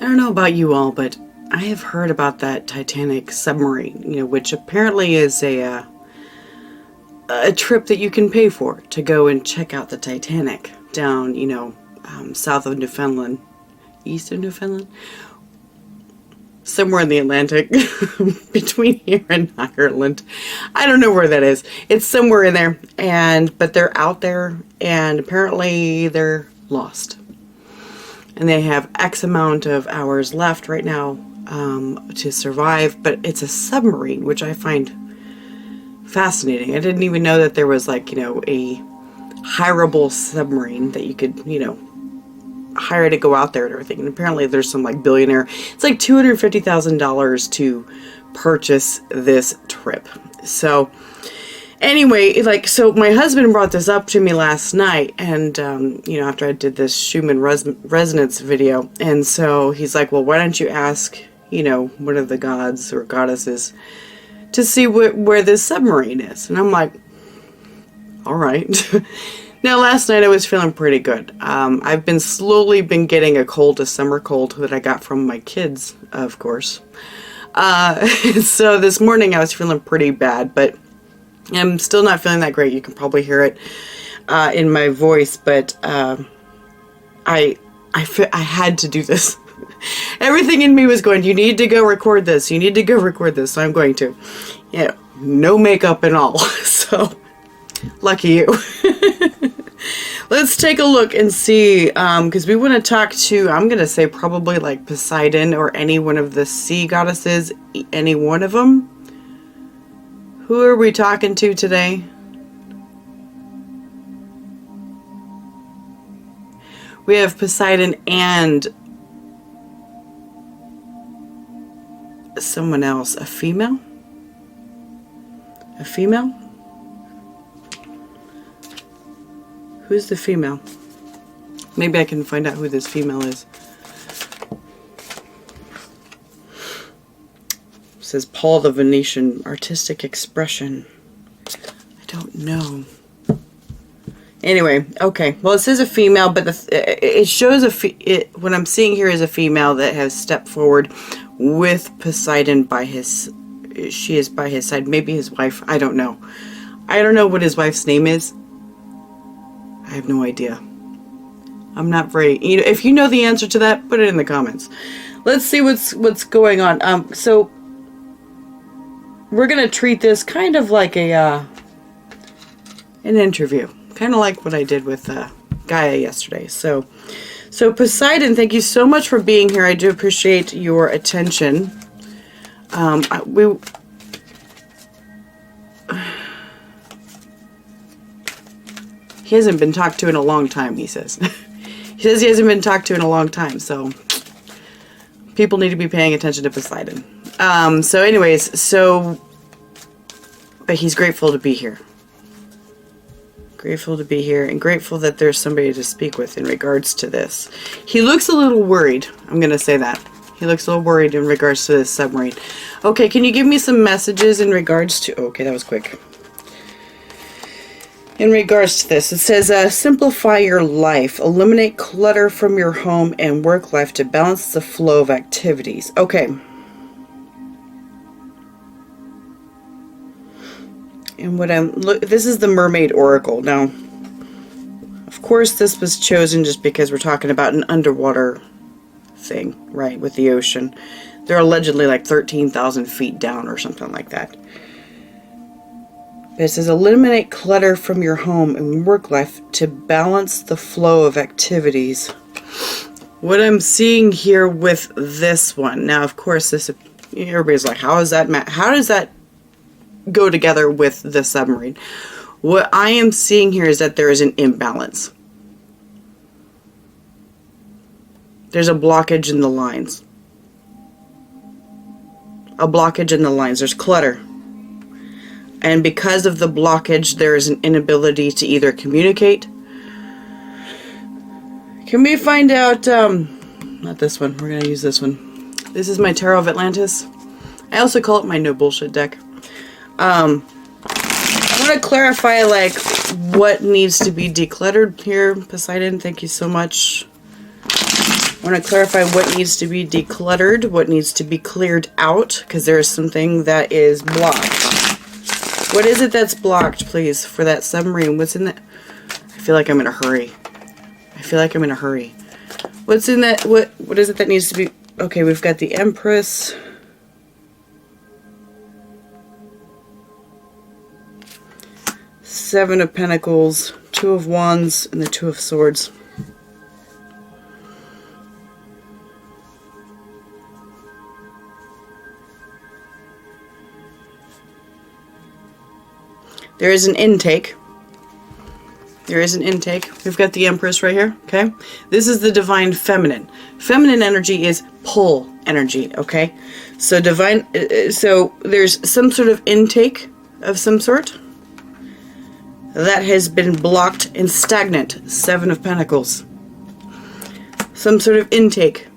don't know about you all, but I have heard about that Titanic submarine, which apparently is a trip that you can pay for to go and check out the Titanic down, south of Newfoundland, east of Newfoundland, somewhere in the Atlantic, between here and Ireland. I don't know where that is. It's somewhere in there, but they're out there, and apparently they're lost. And they have X amount of hours left right now to survive, but it's a submarine, which I find fascinating. I didn't even know that there was a hireable submarine that you could, hire to go out there and everything. And apparently there's some billionaire, it's like $250,000 to purchase this trip. So anyway, so my husband brought this up to me last night, and after I did this Schumann resonance video, and so he's like, well, why don't you ask one of the gods or goddesses to see where this submarine is? And I'm like, all right. Now, last night I was feeling pretty good. I've been slowly getting a summer cold that I got from my kids, of course. So this morning I was feeling pretty bad, but I'm still not feeling that great. You can probably hear it in my voice, but I had to do this. Everything in me was going, you need to go record this. You need to go record this. So I'm going to. No makeup and all. So lucky you. Let's take a look and see, because we want to talk to, I'm going to say probably Poseidon or any one of the sea goddesses, any one of them. Who are we talking to today? We have Poseidon and someone else. A female? A female? Who's the female? Maybe I can find out who this female is. It says Paul the Venetian, artistic expression. I don't know. Anyway, okay. Well, it says a female, but it shows what I'm seeing here is a female that has stepped forward with Poseidon by his. She is by his side. Maybe his wife. I don't know. I don't know what his wife's name is. I have no idea. I'm not very. If you know the answer to that, put it in the comments. Let's see what's going on. So we're gonna treat this kind of like an interview, kind of like what I did with Gaia yesterday. So Poseidon, thank you so much for being here. I do appreciate your attention. He hasn't been talked to in a long time, he says. He says he hasn't been talked to in a long time, so people need to be paying attention to Poseidon. But he's grateful to be here. Grateful to be here, and grateful that there's somebody to speak with in regards to this. He looks a little worried, I'm going to say that. He looks a little worried in regards to this submarine. Okay, can you give me some messages in regards to... Okay, that was quick. In regards to this, it says, simplify your life. Eliminate clutter from your home and work life to balance the flow of activities. Okay. And this is the Mermaid Oracle. Now, of course, this was chosen just because we're talking about an underwater thing, right, with the ocean. They're allegedly 13,000 feet down or something like that. It says, eliminate clutter from your home and work life to balance the flow of activities. What I'm seeing here with this one, now, of course, everybody's like, how does that go together with the submarine? What I am seeing here is that there is an imbalance. There's a blockage in the lines. A blockage in the lines. There's clutter. And because of the blockage, there is an inability to either communicate. Can we find out, not this one, we're going to use this one. This is my Tarot of Atlantis. I also call it my no bullshit deck. I want to clarify, what needs to be decluttered here. Poseidon, thank you so much. I want to clarify what needs to be decluttered, what needs to be cleared out, because there is something that is blocked. What is it that's blocked, please, for that submarine? What's in that? I feel like I'm in a hurry. I feel like I'm in a hurry. What's in that? What is it that needs to be? Okay, we've got the Empress. Seven of Pentacles, Two of Wands, and the Two of Swords. There is an intake. There is an intake. We've got the Empress right here, okay? This is the divine feminine. Feminine energy is pull energy, okay? So so there's some sort of intake of some sort that has been blocked and stagnant. Seven of Pentacles. Some sort of intake.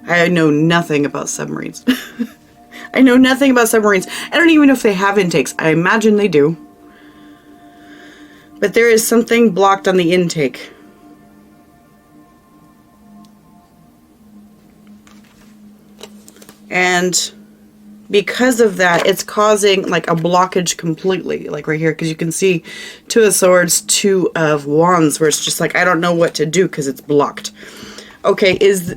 I know nothing about submarines. I know nothing about submarines. I don't even know if they have intakes. I imagine they do. But there is something blocked on the intake. And because of that, it's causing like a blockage completely. Like right here, because you can see Two of Swords, Two of Wands, where it's just like, I don't know what to do because it's blocked. Okay, is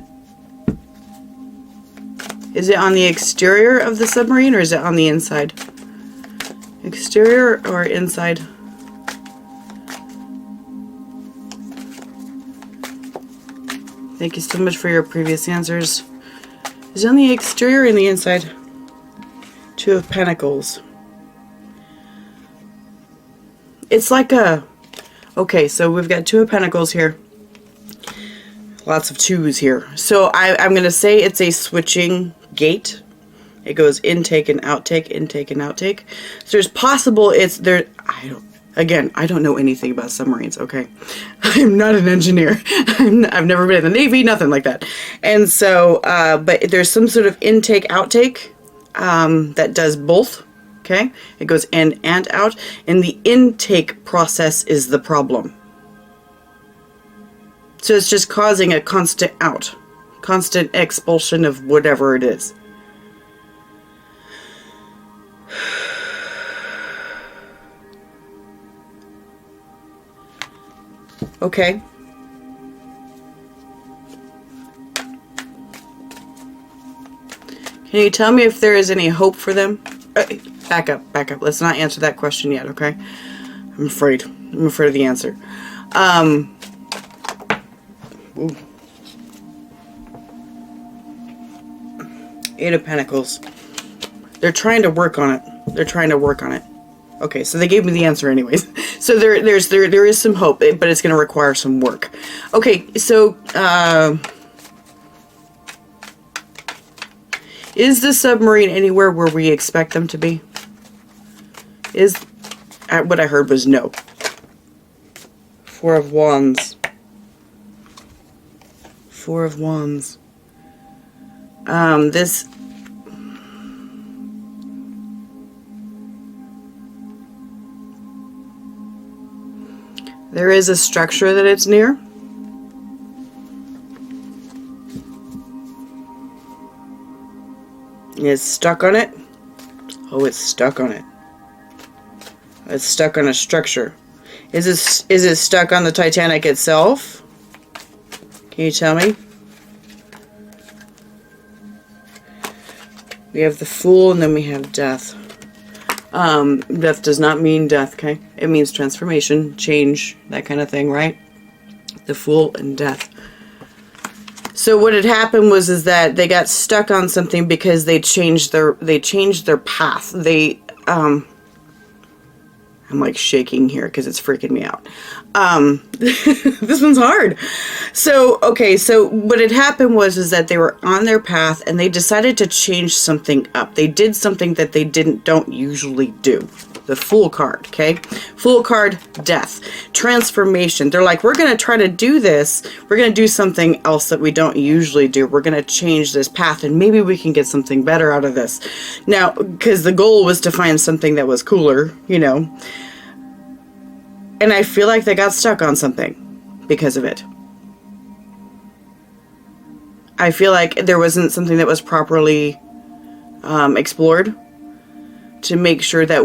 it on the exterior of the submarine or is it on the inside? Exterior or inside? Thank you so much for your previous answers. Is it on the exterior or on the inside? Two of Pentacles. It's like a... Okay, so we've got Two of Pentacles here. Lots of twos here. So I'm going to say it's a switching gate. It goes intake and outtake, intake and outtake. So there's possible it's there. I don't know anything about submarines, okay? I'm not an engineer. I've never been in the Navy, nothing like that. And so, but there's some sort of intake, outtake that does both, okay? It goes in and out. And the intake process is the problem. So it's just causing a constant out. Constant expulsion of whatever it is. Okay. Can you tell me if there is any hope for them? Back up, back up. Let's not answer that question yet, okay? I'm afraid. I'm afraid of the answer. Ooh. Eight of Pentacles. They're trying to work on it. They're trying to work on it. Okay, so they gave me the answer anyways. So there is some hope, but it's going to require some work. Okay, so is the submarine anywhere where we expect them to be? What I heard was no. Four of Wands. Four of Wands. There is a structure that it's near. It's stuck on it. Oh, it's stuck on it. It's stuck on a structure. Is it stuck on the Titanic itself? Can you tell me? We have the Fool and then we have Death. Death does not mean death, okay? It means transformation, change, that kind of thing, right? The Fool and Death. So what had happened was that they got stuck on something because they changed their path. I'm like shaking here because it's freaking me out. This one's hard. So, okay, so what had happened was that they were on their path and they decided to change something up. They did something that they don't usually do. The Fool card, okay? Fool card, Death. Transformation. They're like, we're going to try to do this. We're going to do something else that we don't usually do. We're going to change this path and maybe we can get something better out of this. Now, because the goal was to find something that was cooler, you know. And I feel like they got stuck on something because of it. I feel like there wasn't something that was properly explored to make sure that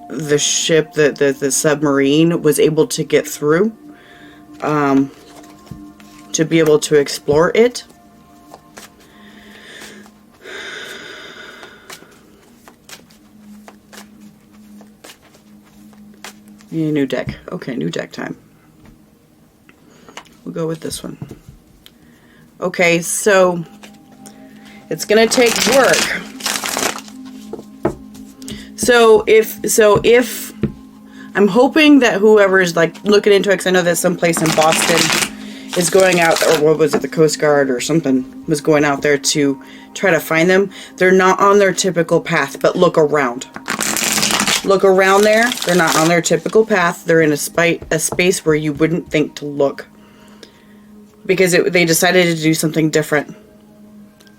the ship, the submarine, was able to get through, to be able to explore it. Yeah, new deck. Okay, new deck time. We'll go with this one. Okay, so it's gonna take work. So if I'm hoping that whoever is like looking into it, because I know that someplace in Boston is going out, or what was it, the Coast Guard or something was going out there to try to find them. They're not on their typical path, but look around. Look around there. They're not on their typical path. They're in a space where you wouldn't think to look. Because they decided to do something different.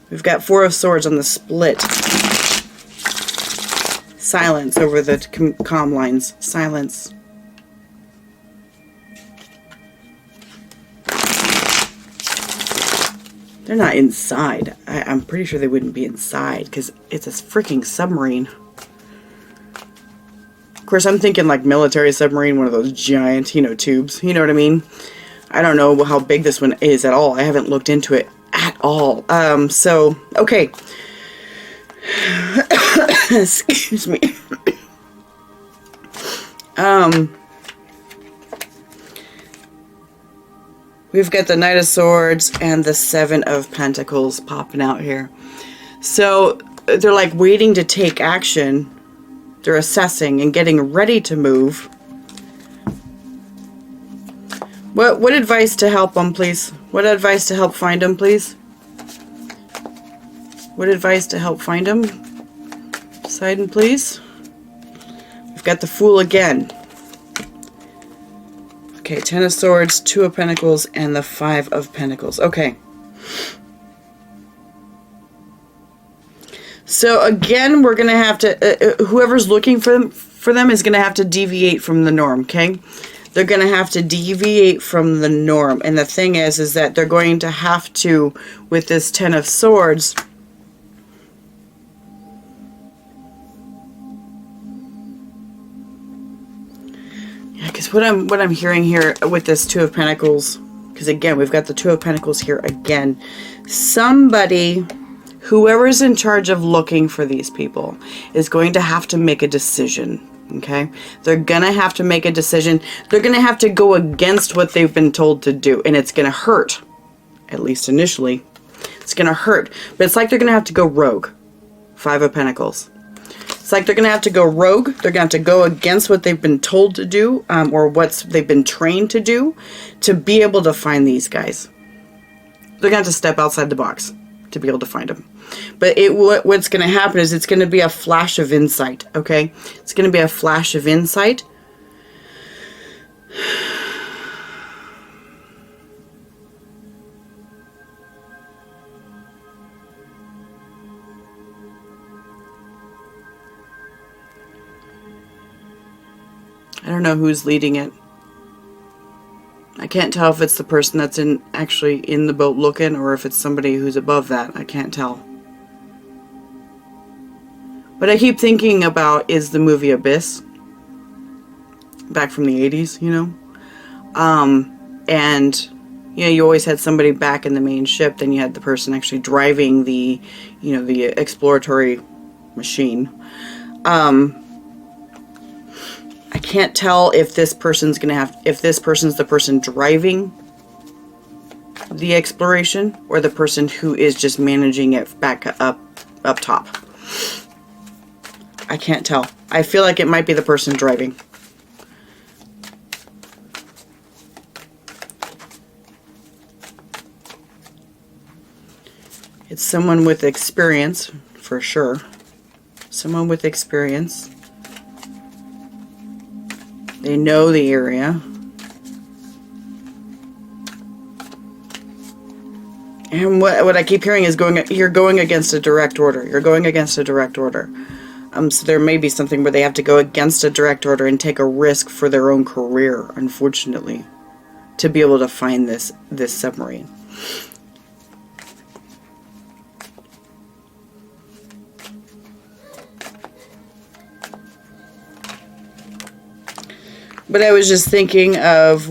We've got Four of Swords on the split. Silence over the comm lines. Silence. They're not inside. I'm pretty sure they wouldn't be inside because it's a freaking submarine. Of course, I'm thinking like military submarine, one of those giant, tubes. You know what I mean? I don't know how big this one is at all. I haven't looked into it at all. So, okay. Excuse me. We've got the Knight of Swords and the Seven of Pentacles popping out here. So, they're like waiting to take action. They're assessing and getting ready to move. What advice to help them, please? What advice to help find them, please? What advice to help find them? Poseidon, please. We've got the Fool again. Okay, Ten of Swords, Two of Pentacles, and the Five of Pentacles. Okay. So again, we're going to have to, whoever's looking for them is going to have to deviate from the norm, okay? They're going to have to deviate from the norm. And the thing is that they're going to have to, with this Ten of Swords, yeah, because what I'm hearing here with this Two of Pentacles, because again, we've got the Two of Pentacles here again. Somebody, whoever's in charge of looking for these people, is going to have to make a decision. Okay, they're gonna have to make a decision. They're gonna have to go against what they've been told to do, and it's gonna hurt. At least initially, it's gonna hurt. But it's like they're gonna have to go rogue. Five of Pentacles. It's like they're gonna have to go rogue. They're gonna have to go against what they've been told to do, or they've been trained to do, to be able to find these guys. They're gonna have to step outside the box to be able to find them. But what's going to happen is it's going to be a flash of insight, okay? It's going to be a flash of insight. I don't know who's leading it. I can't tell if it's the person that's actually in the boat looking, or if it's somebody who's above that. I can't tell. What I keep thinking about is the movie Abyss, back from the 80s, and you always had somebody back in the main ship, then you had the person actually driving the, the exploratory machine. I can't tell if this person's if this person's the person driving the exploration, or the person who is just managing it back up top. I can't tell. I feel like it might be the person driving. It's someone with experience, for sure. Someone with experience. They know the area. And what I keep hearing is you're going against a direct order. You're going against a direct order. So there may be something where they have to go against a direct order and take a risk for their own career, unfortunately, to be able to find this submarine. But I was just thinking of,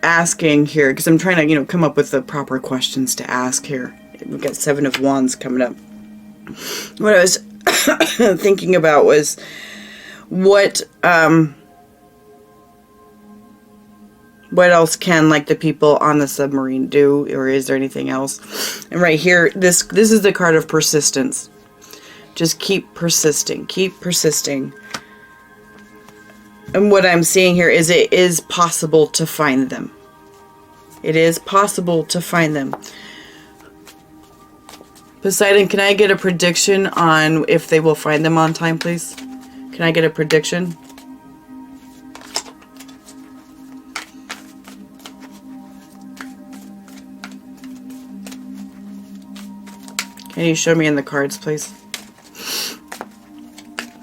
asking here, because I'm trying to, come up with the proper questions to ask here. We've got 7 of Wands coming up. What I was thinking about was what else can, like, the people on the submarine do, or is there anything else? And right here, this is the card of persistence. Just keep persisting. Keep persisting. And what I'm seeing here is it is possible to find them. It is possible to find them. Poseidon, can I get a prediction on if they will find them on time, please? Can I get a prediction? Can you show me in the cards, please?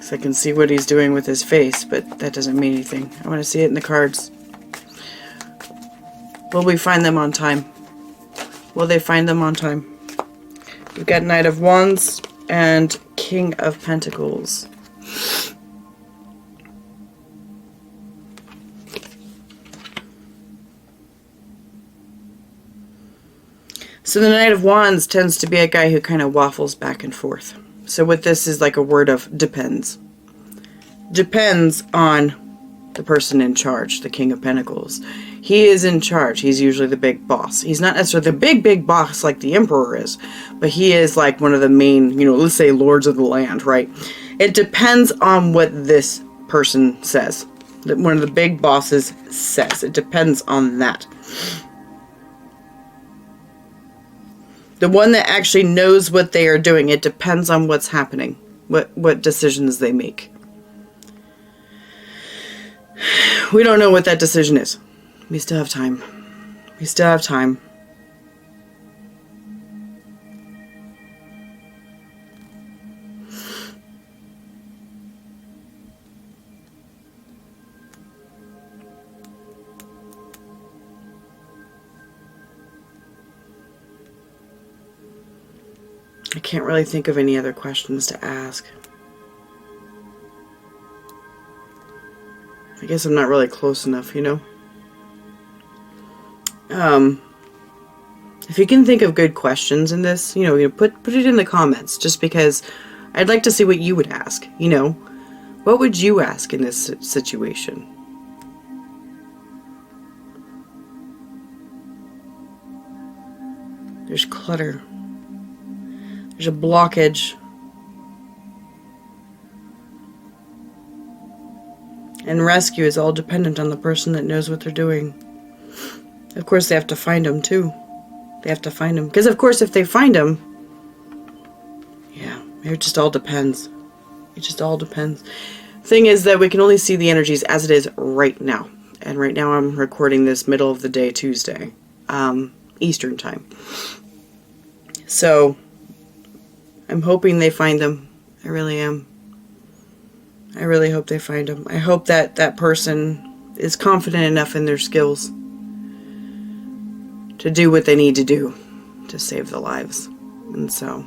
So I can see what he's doing with his face, but that doesn't mean anything. I want to see it in the cards. Will we find them on time? Will they find them on time? We've got Knight of Wands and King of Pentacles. So the Knight of Wands tends to be a guy who kind of waffles back and forth. So what this is like a word of depends. Depends on the person in charge, the King of Pentacles. He is in charge. He's usually the big boss. He's not necessarily the big boss like the Emperor is, but he is like one of the main, let's say lords of the land, right? It depends on what this person says. That one of the big bosses says. It depends on that. The one that actually knows what they are doing. It depends on what's happening. What decisions they make. We don't know what that decision is. We still have time. We still have time. I can't really think of any other questions to ask. I guess I'm not really close enough, If you can think of good questions in this, put it in the comments, just because I'd like to see what you would ask, What would you ask in this situation? There's clutter. There's a blockage. And rescue is all dependent on the person that knows what they're doing. Of course, they have to find them, too. They have to find them. Because, of course, if they find them, yeah, it just all depends. It just all depends. Thing is that we can only see the energies as it is right now. And right now I'm recording this middle of the day, Tuesday, Eastern time. So, I'm hoping they find them. I really am. I really hope they find them. I hope that that person is confident enough in their skills to do what they need to do to save the lives. And so,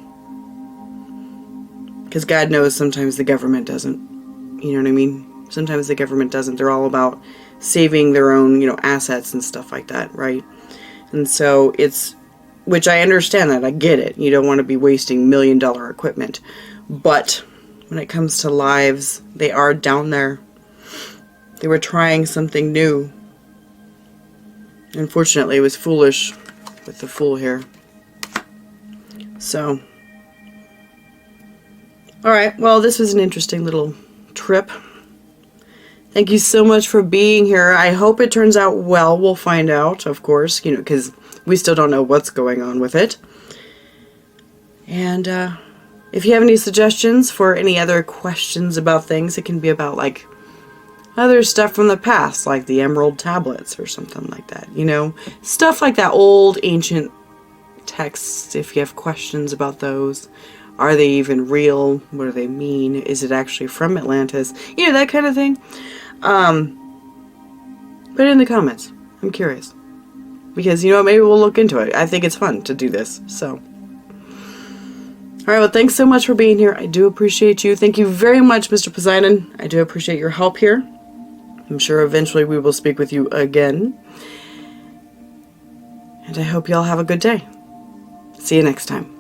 because God knows sometimes the government doesn't. You know what I mean? Sometimes the government doesn't. They're all about saving their own, assets and stuff like that, right? And so which I understand that. I get it. You don't want to be wasting $1 million equipment. But when it comes to lives, they are down there. They were trying something new. Unfortunately, it was foolish with the Fool here. So, alright, well, this was an interesting little trip. Thank you so much for being here. I hope it turns out well. We'll find out, of course, because we still don't know what's going on with it. And, if you have any suggestions for any other questions about things, it can be about, like, other stuff from the past, like the Emerald Tablets or something like that, Stuff like that, old, ancient texts, if you have questions about those. Are they even real? What do they mean? Is it actually from Atlantis? You know, that kind of thing. Put it in the comments. I'm curious. Because, you know, maybe we'll look into it. I think it's fun to do this, so. Alright, well, thanks so much for being here. I do appreciate you. Thank you very much, Mr. Poseidon. I do appreciate your help here. I'm sure eventually we will speak with you again. And I hope y'all have a good day. See you next time.